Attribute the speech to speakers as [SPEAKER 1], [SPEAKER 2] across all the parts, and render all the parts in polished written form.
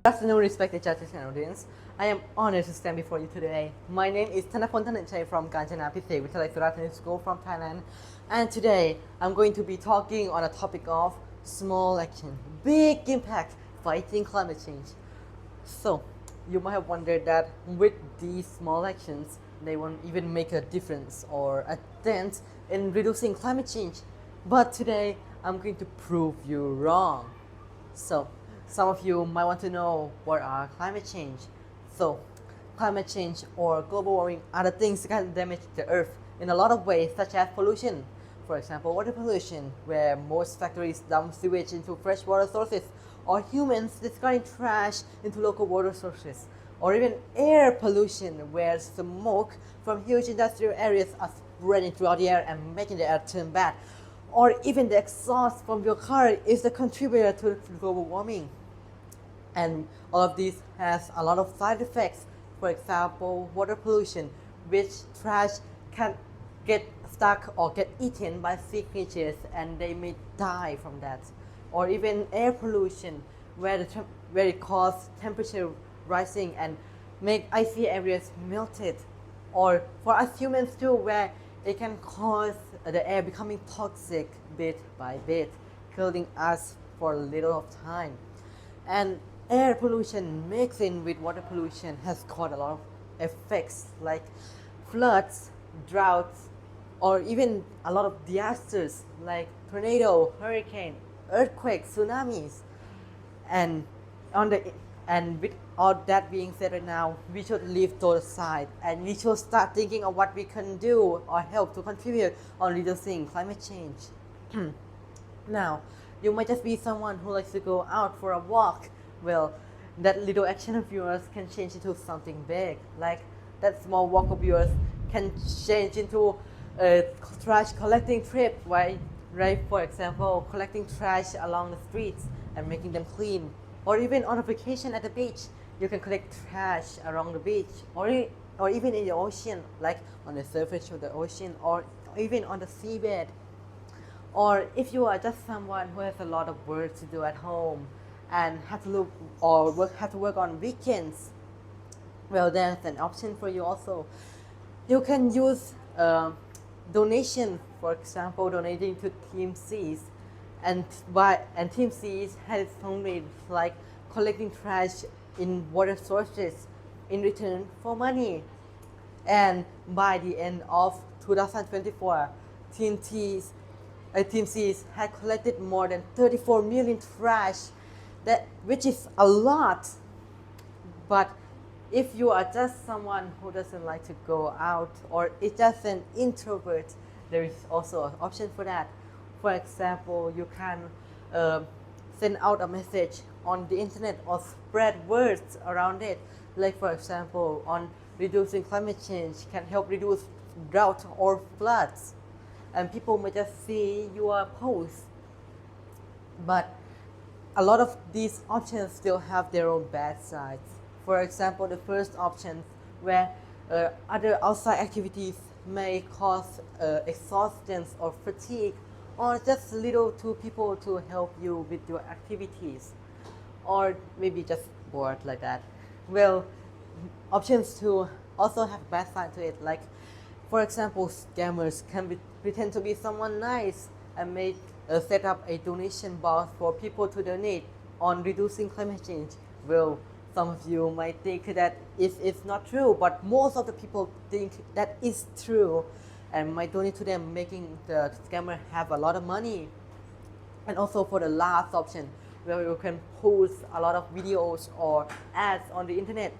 [SPEAKER 1] Good afternoon, respected judges and audience. I am honored to stand before you today. My name is Thanaphon from Kanchana Pisek Vitalai Suratani School from Thailand. And today, I'm going to be talking on a topic of small action, big impact, fighting climate change. So, you might have wondered that with these small actions, they won't even make a difference or a dent in reducing climate change. But today, I'm going to prove you wrong. So, some of you might want to know what are climate change. So, climate change or global warming are the things that can damage the earth in a lot of ways, such as pollution. For example, water pollution, where most factories dump sewage into freshwater sources, or humans discarding trash into local water sources, or even air pollution, where smoke from huge industrial areas are spreading throughout the air and making the air turn bad, or even the exhaust from your car is the contributor to global warming. And all of these has a lot of side effects. For example, water pollution, which trash can get stuck or get eaten by sea creatures and they may die from that. Or even air pollution, where it causes temperature rising and make icy areas melted. Or for us humans too, where it can cause the air becoming toxic bit by bit, killing us for a little of time. And air pollution mixed in with water pollution has caused a lot of effects like floods, droughts, or even a lot of disasters like tornado, hurricane, earthquakes, tsunamis. And with all that being said right now, we should leave those aside and we should start thinking of what we can do or help to contribute on reducing climate change. Now, you might just be someone who likes to go out for a walk. Well, that little action of yours can change into something big. Like that small walk of yours can change into a trash collecting trip, right? For example, collecting trash along the streets and making them clean. Or even on a vacation at the beach, you can collect trash around the beach. Or even in the ocean, like on the surface of the ocean, or even on the seabed. Or if you are just someone who has a lot of work to do at home and have to work on weekends, well, there's an option for you also. You can use donation, for example, donating to Team C's, and Team C's has its own ways like collecting trash in water sources in return for money. And by the end of 2024, Team C's had collected more than 34 million trash, which is a lot. But if you are just someone who doesn't like to go out or is just an introvert, there is also an option for that. For example, you can send out a message on the internet or spread words around it. Like for example, on reducing climate change can help reduce drought or floods. And people may just see your post. But a lot of these options still have their own bad sides. For example, the first option where other outside activities may cause exhaustion or fatigue, or just little to people to help you with your activities, or maybe just bored like that. Well, options to also have bad side to it, like for example, scammers can pretend to be someone nice and set up a donation box for people to donate on reducing climate change. Well, some of you might think that it's not true, but most of the people think that is true and might donate to them, making the scammer have a lot of money. And also for the last option, where you can post a lot of videos or ads on the internet.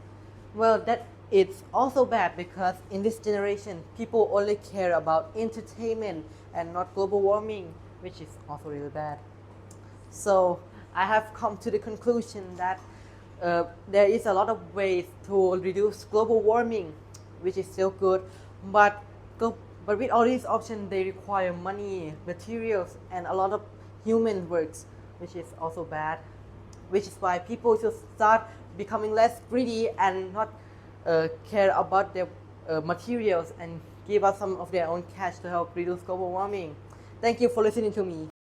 [SPEAKER 1] Well, that it's also bad because in this generation, people only care about entertainment and not global warming, which is also really bad. So I have come to the conclusion that there is a lot of ways to reduce global warming, which is still good, but with all these options, they require money, materials, and a lot of human works, which is also bad. Which is why people should start becoming less greedy and not care about their materials and give us some of their own cash to help reduce global warming. Thank you for listening to me.